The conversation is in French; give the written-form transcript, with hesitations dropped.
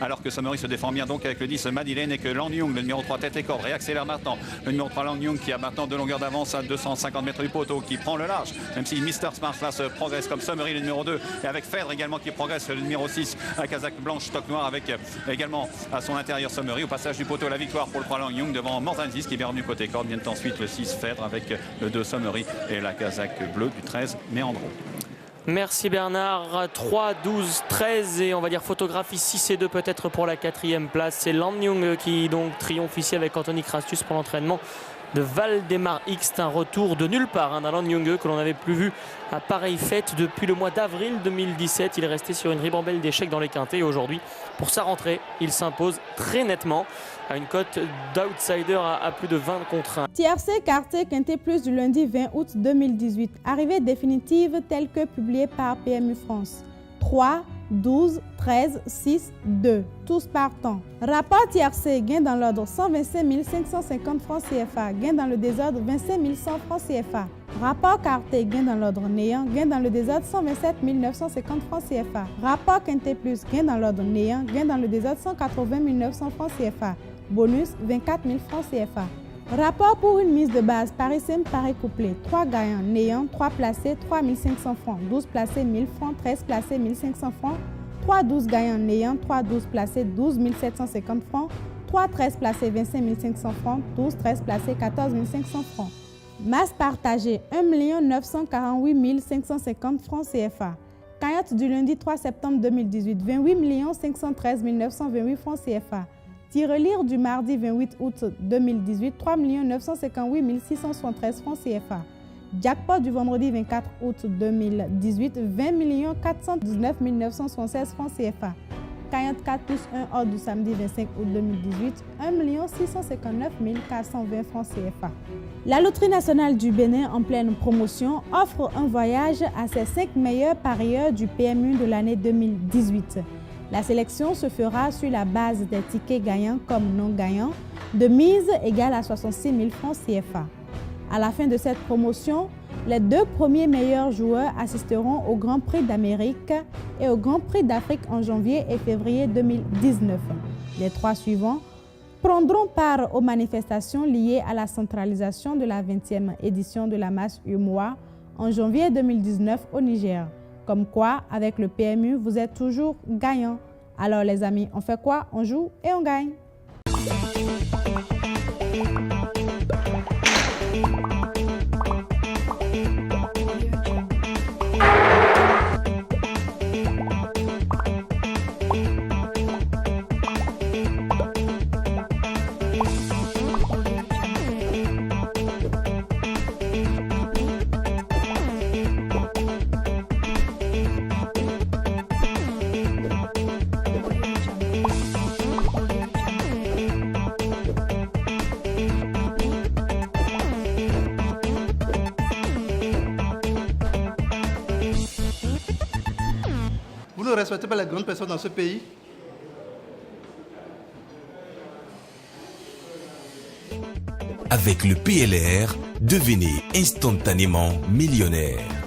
Alors que Sommery se défend bien donc avec le 10 Madeleine et que Lang Young, le numéro 3 tête et corde, réaccélère maintenant. Le numéro 3 Lang Young qui a maintenant de longueur d'avance à 250 mètres du poteau, qui prend le large, même si Mr. Smart là se progresse comme Sommery, le numéro 2, et avec Phèdre également qui progresse, le numéro 6 à casaque blanche, stock noir, avec également à son intérieur Sommery. Au passage du poteau, la victoire pour le 3 Lang Young devant Morzansis qui est bien revenu côté corde. Viennent ensuite le 6 Phèdre avec le 2 Sommery et la casaque bleue du 13 Méandro. Merci Bernard. 3, 12, 13 et on va dire photographie 6 et 2 peut-être pour la 4e place. C'est Lang Young qui donc triomphe ici avec Anthony Crastus pour l'entraînement de Valdemar Hixt. Un retour de nulle part d'un Lang Young que l'on n'avait plus vu à pareille fête depuis le mois d'avril 2017. Il est resté sur une ribambelle d'échecs dans les quintets et aujourd'hui, pour sa rentrée, il s'impose très nettement à une cote d'outsider à plus de 20 contre 1. Tiercé Quartier Quintet Plus du lundi 20 août 2018. Arrivée définitive telle que publiée par PMU France. 3, 12, 13, 6, 2. Tous partants. Rapport tiercé, gain dans l'ordre 125 550 francs CFA. Gain dans le désordre 25 100 francs CFA. Rapport quarté, gain dans l'ordre néant. Gain dans le désordre 127 950 francs CFA. Rapport Quintet Plus, gain dans l'ordre néant. Gain dans le désordre 180 900 francs CFA. Bonus 24 000 francs CFA. Rapport pour une mise de base Paris Simple Paris couplé. 3 gagnants néant, 3 placés 3 500 francs, 12 placés 1000 francs, 13 placés 1500 francs, 3 12 gagnants néant, 3 12 placés 12 750 francs, 3 13 placés 25 500 francs, 12 13 placés 14 500 francs. Masse partagée 1 948 550 francs CFA. Cagnotte du lundi 3 septembre 2018 28 513 928 francs CFA. Tirelire du mardi 28 août 2018, 3 958 673 francs CFA. Jackpot du vendredi 24 août 2018, 20 419 976 francs CFA. Cagnotte 4 plus 1 ordre du samedi 25 août 2018, 1 659 420 francs CFA. La Loterie nationale du Bénin, en pleine promotion, offre un voyage à ses 5 meilleurs parieurs du PMU de l'année 2018. La sélection se fera sur la base des tickets gagnants comme non gagnants, de mise égale à 66 000 francs CFA. À la fin de cette promotion, les 2 premiers meilleurs joueurs assisteront au Grand Prix d'Amérique et au Grand Prix d'Afrique en janvier et février 2019. Les 3 suivants prendront part aux manifestations liées à la centralisation de la 20e édition de la Masse UMOA en janvier 2019 au Niger. Comme quoi, avec le PMU, vous êtes toujours gagnant. Alors les amis, on fait quoi? On joue et on gagne. Vous ne respectez pas les grandes personnes dans ce pays? Avec le PLR, devenez instantanément millionnaire.